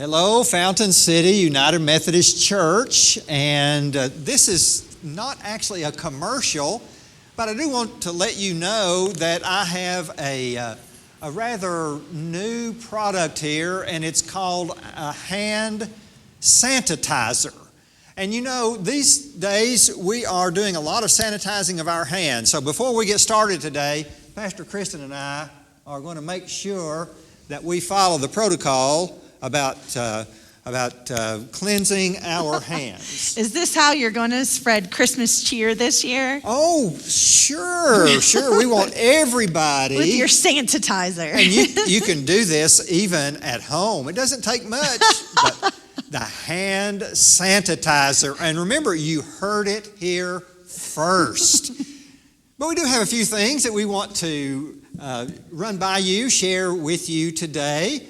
Hello, Fountain City United Methodist Church, and this is not actually a commercial, but I do want to let you know that I have a rather new product here, and it's called a hand sanitizer. And you know, these days we are doing a lot of sanitizing of our hands. So before we get started today, Pastor Kristen and I are going to make sure that we follow the protocol about cleansing our hands. Is this how you're going to spread Christmas cheer this year? Oh, sure. We want everybody. With your sanitizer. And you can do this even at home. It doesn't take much, but the hand sanitizer. And remember, you heard it here first. But we do have a few things that we want to run by you, share with you today.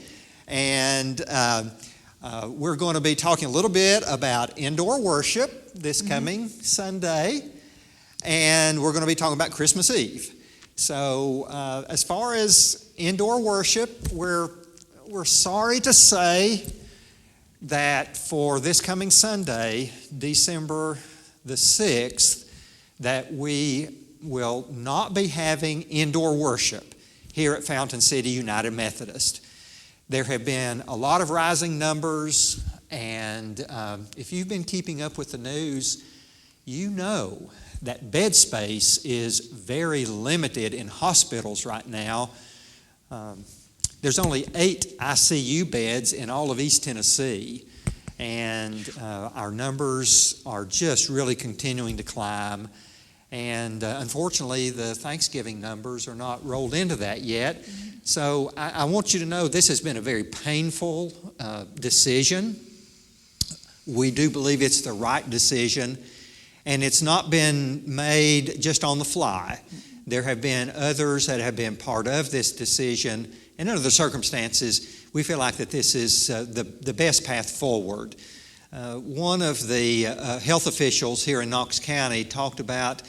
And we're going to be talking a little bit about indoor worship this coming Sunday. And we're going to be talking about Christmas Eve. So as far as indoor worship, we're sorry to say that for this coming Sunday, December the 6th, that we will not be having indoor worship here at Fountain City United Methodist. There have been a lot of rising numbers, and if you've been keeping up with the news, you know that bed space is very limited in hospitals right now. There's only 8 ICU beds in all of East Tennessee, and our numbers are just really continuing to climb. And unfortunately, the Thanksgiving numbers are not rolled into that yet. So I want you to know this has been a very painful decision. We do believe it's the right decision, and it's not been made just on the fly. There have been others that have been part of this decision, and under the circumstances, we feel like that this is the best path forward. One of the health officials here in Knox County talked about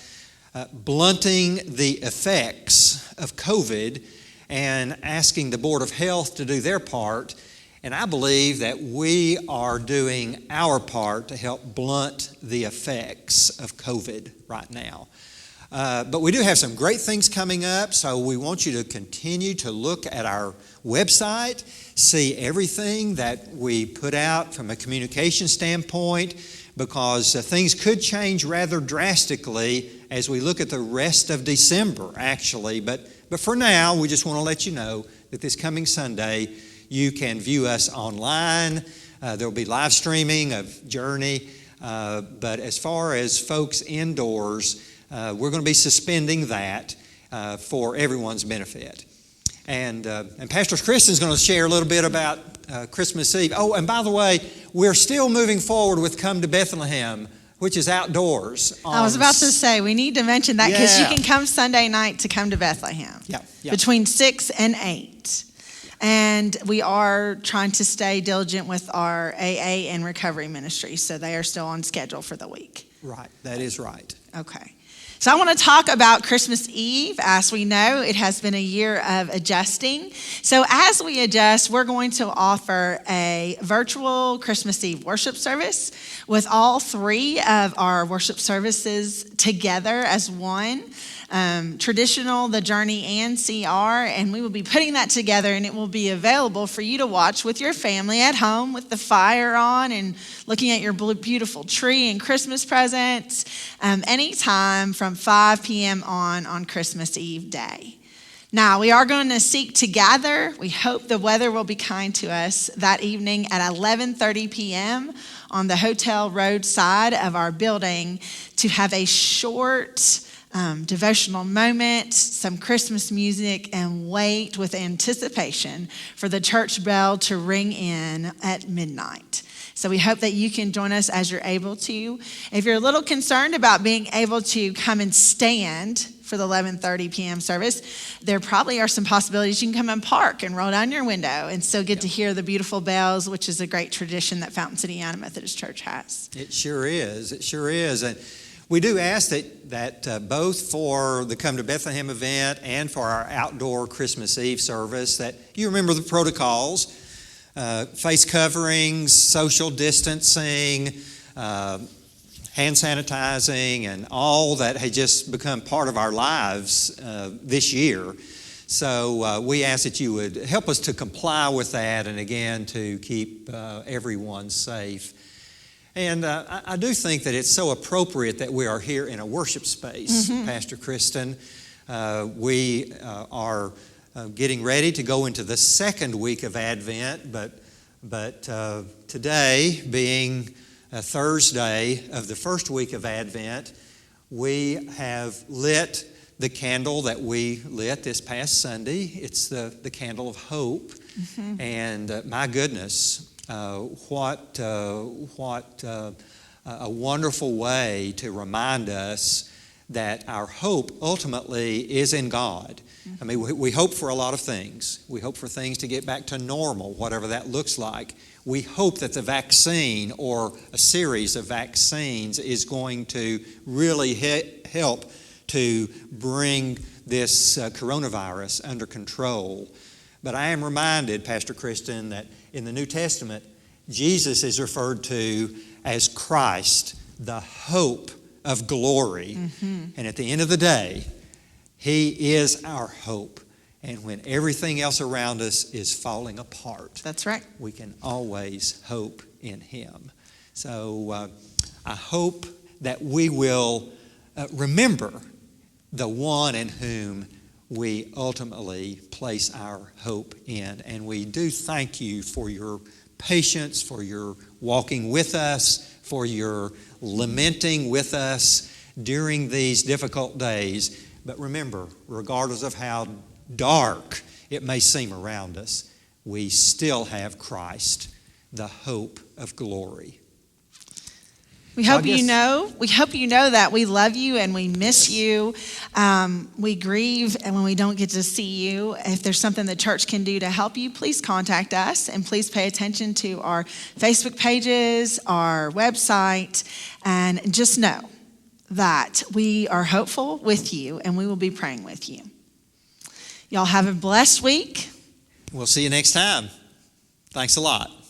blunting the effects of COVID and asking the Board of Health to do their part. And I believe that we are doing our part to help blunt the effects of COVID right now. But we do have some great things coming up, so we want you to continue to look at our website, see everything that we put out from a communication standpoint, because things could change rather drastically as we look at the rest of December, actually. But for now, we just want to let you know that this coming Sunday, you can view us online. There will be live streaming of Journey. But as far as folks indoors, we're going to be suspending that for everyone's benefit. And Pastor Kristen's going to share a little bit about Christmas Eve. Oh, and by the way, we're still moving forward with Come to Bethlehem, which is outdoors. I was about to say, we need to mention that because you can come Sunday night to Come to Bethlehem. Yeah. Between 6 and 8. And we are trying to stay diligent with our AA and recovery ministry, so they are still on schedule for the week. Right, that is right. Okay. So I want to talk about Christmas Eve. As we know, it has been a year of adjusting. So as we adjust, we're going to offer a virtual Christmas Eve worship service with all 3 of our worship services together as one. Traditional, the Journey, and CR, and we will be putting that together, and it will be available for you to watch with your family at home with the fire on and looking at your beautiful tree and Christmas presents anytime from 5 p.m. on Christmas Eve day. Now, we are going to seek to gather. We hope the weather will be kind to us that evening at 11:30 p.m. on the hotel road side of our building to have a short devotional moment, some Christmas music, and wait with anticipation for the church bell to ring in at midnight. So we hope that you can join us as you're able to. If you're a little concerned about being able to come and stand for the 11:30 p.m. service, there probably are some possibilities you can come and park and roll down your window and still get to hear the beautiful bells, which is a great tradition that Fountain City United Methodist Church has. It sure is. And we do ask that both for the Come to Bethlehem event and for our outdoor Christmas Eve service that you remember the protocols. face coverings, social distancing, hand sanitizing, and all that had just become part of our lives this year. So we ask that you would help us to comply with that, and again to keep everyone safe. And I do think that it's so appropriate that we are here in a worship space, Pastor Kristen. We are getting ready to go into the second week of Advent, but today being Thursday of the first week of Advent, we have lit the candle that we lit this past Sunday. It's the candle of hope. And my goodness, what a wonderful way to remind us that our hope ultimately is in God. I mean, we hope for a lot of things. We hope for things to get back to normal, whatever that looks like. We hope that the vaccine or a series of vaccines is going to really help to bring this coronavirus under control. But I am reminded, Pastor Kristen, that in the New Testament, Jesus is referred to as Christ, the hope of glory. And at the end of the day, He is our hope. And when everything else around us is falling apart, that's right, we can always hope in Him. So I hope that we will remember the one in whom we ultimately place our hope in. And we do thank you for your patience, for your walking with us, for your lamenting with us during these difficult days. But remember, regardless of how dark it may seem around us, we still have Christ, the hope of glory. We hope you know that we love you and we miss you. We grieve and when we don't get to see you. If there's something the church can do to help you, please contact us, and please pay attention to our Facebook pages, our website, and just know that we are hopeful with you and we will be praying with you. Y'all have a blessed week. We'll see you next time. Thanks a lot.